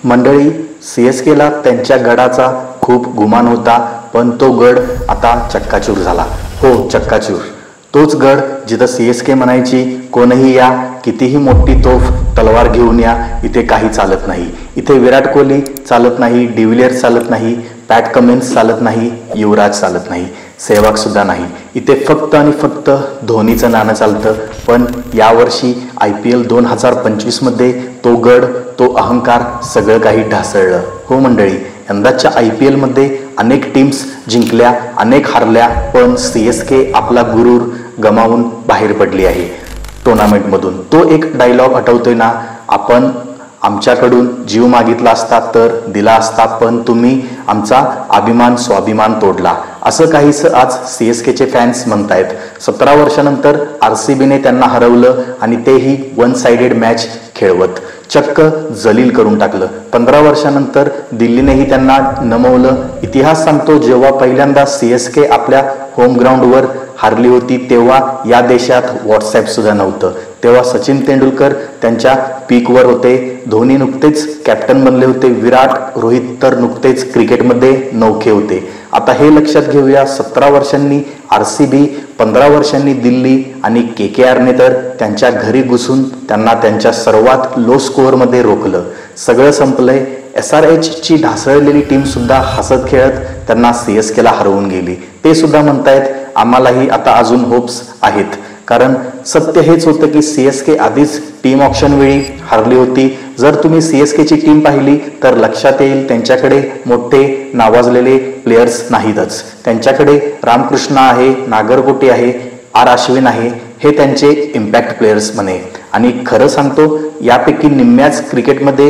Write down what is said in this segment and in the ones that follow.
मंडळी, CSKला त्यांच्या गडाचा खूप गुमान होता, पण तो गड आता चक्काचूर झाला. हो, चक्काचूर. तोच गड जिथं CSK म्हणायची, कोणीही या, कितीही मोठी तोफ तलवार घेऊन या, इथे काही चालत नाही. इथे विराट कोहली चालत नाही, डिव्हिलियर्स चालत नाही, पॅट कमिन्स चालत नाही, युवराज चालत नाही, सेहवाग सुद्धा नाही. इथे फक्त आणि फक्त धोनीचं नाणं चालतं. पण यावर्षी IPL 2025मध्ये तो गड, तो अहंकार सगळं काही ढासळलं. हो मंडळी, यंदाच्या IPLमध्ये अनेक टीम्स जिंकल्या, अनेक हारल्या, पण CSK आपला गुरूर गमावून बाहेर पडली आहे टुर्नामेंटमधून. तो एक डायलॉग आठवतोय ना, आपण आमच्याकडून जीव मागितला असता तर दिला असता, पण तुम्ही आमचा अभिमान स्वाभिमान तोडला, असं काहीसं आज CSKचे फॅन्स म्हणतायत. 17 वर्षानंतर RCBने त्यांना हरवलं आणि तेही वन साइडेड मॅच खेळवत चक्क जलील करून टाकलं. 15 वर्षानंतर दिल्लीनेही त्यांना नमवलं. इतिहास सांगतो, जेव्हा पहिल्यांदा CSK आपल्या होम ग्राउंडवर हारली होती तेव्हा या देशात व्हॉट्सॲप सुद्धा नव्हतं. तेव्हा सचिन तेंडुलकर त्यांच्या पीकवर होते, धोनी नुकतेच कॅप्टन बनले होते, विराट, रोहित तर नुकतेच क्रिकेटमध्ये नौखे होते. आता हे लक्षात घेऊया, 17 वर्षांनी RCB, 15 वर्षांनी दिल्ली आणि KKRने तर त्यांच्या घरी घुसून त्यांना त्यांच्या सर्वात लो स्कोअरमध्ये रोखलं. सगळं संपलंय. SRHची ढासळलेली टीम सुद्धा हसत खेळत त्यांना CSKला हरवून गेली. ते सुद्धा म्हणतायत, आम्हालाही आता अजून होप्स आहेत. कारण सत्य हेच होतं की CSK आधीच टीम ऑप्शन वेळी हरली होती. जर तुम्ही CSKची टीम पाहिली तर लक्षात येईल, त्यांच्याकडे मोठे नावाजलेले प्लेयर्स नाहीतच. त्यांच्याकडे रामकृष्णा आहे, नागरकोटी आहे, R अश्विन आहे, हे त्यांचे इम्पॅक्ट प्लेयर्स म्हणे. आणि खरं सांगतो, यापैकी निम्म्याच क्रिकेटमध्ये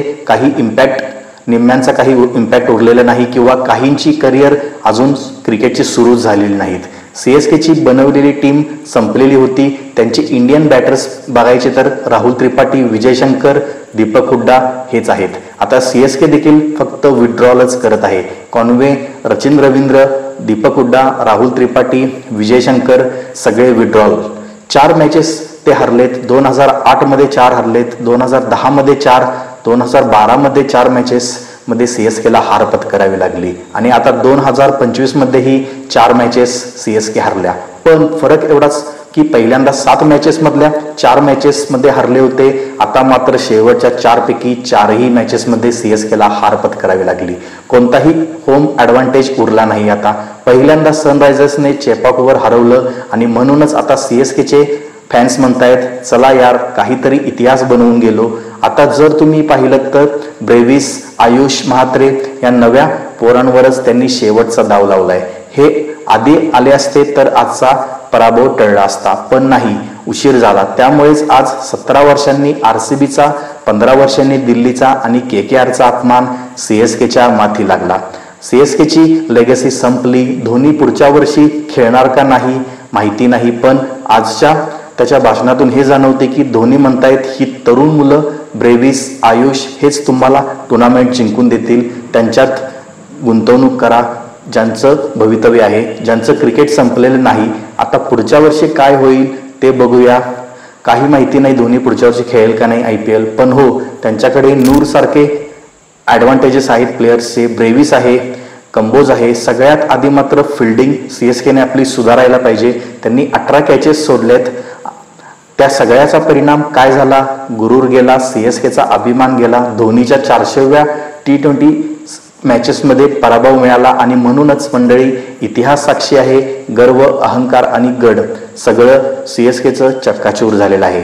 निम्म्यांचा काही इम्पॅक्ट उरलेला नाही किंवा काहींची करिअर अजून क्रिकेटची सुरू झालेली नाहीत. CSKची बनवलेली टीम संपलेली होती. त्यांचे इंडियन बॅटर्स बघायचे तर राहुल त्रिपाठी, विजय शंकर, दीपक हुड्डा हेच आहेत. आता CSK देखील फक्त विड्रॉलच करत आहे. कॉन्वे, सचिन रवींद्र, दीपक हुड्डा, राहुल त्रिपाठी, विजय शंकर सगळे विड्रॉल. 4 मॅचेस ते हरलेत. 2008मध्ये 4 हरलेत, 2010मध्ये 4, 2012मध्ये 4 मॅचेसमध्ये CSKला हार पत्करावी लागली आणि आता 2025मध्येही 4 मॅचेस CSK हरल्या. पण फरक एवढाच की पहिल्यांदा 7 मॅचेसमधल्या 4 मॅचेसमध्ये हरले होते. आता मात्र शेवटच्या 4 पैकी 4ही मॅचेसमध्ये CSKला हार पत्करावी लागली. कोणताही होम ॲडव्हान्टेज उरला नाही. आता पहिल्यांदा सनरायझर्सने चेपॉकवर हरवलं आणि म्हणूनच आता CSKचे फॅन्स म्हणतायत, चला यार, काहीतरी इतिहास बनवून गेलो. आता जर तुम्ही पाहिलं तर ब्रेव्हिस, आयुष महात्रे या नव्या पोरांवरच त्यांनी शेवटचा डाव लावलाय. हे आधी आले असते तर आजचा पराभव टळला असता, पण नाही, उशीर झाला. त्यामुळेच आज 17 वर्षांनी RCBचा, 15 वर्षांनी दिल्लीचा आणि KKRचा अपमान CSKच्या माथी लागला. CSKची लेगसी संपली. धोनी पुढच्या वर्षी खेळणार का नाही माहिती नाही, पण आजच्या त्याच्या भाषणातून हे जाणवते की धोनी म्हणतायत, ही तरुण मुलं ब्रेव्हिस, आयुष हेच तुम्हाला टुर्नामेंट जिंकून देतील. त्यांच्यात गुंतवणूक करा, ज्यांचं भवितव्य आहे, ज्यांचं क्रिकेट संपलेलं नाही. आता पुढच्या वर्षी काय होईल ते बघूया. काही माहिती नाही धोनी पुढच्या वर्षी खेळेल का नाही IPL, पण हो, त्यांच्याकडे नूर सारखे ॲडव्हान्टेजेस आहेत प्लेयर्सचे. ब्रेव्हिस आहे, कंबोज आहे. सगळ्यात आधी मात्र फिल्डिंग CSKने आपली सुधारायला पाहिजे. त्यांनी 18 कॅचेस सोडलेत. त्या सगळ्याचा परिणाम काय झाला? गुरूर गेला, CSKचा अभिमान गेला. धोनीच्या 400व्या T20 मॅचेसमध्ये पराभव मिळाला आणि म्हणूनच मंडळी, इतिहास साक्षी आहे, गर्व, अहंकार आणि गड सगळं CSKचं चक्काचूर झालेलं आहे.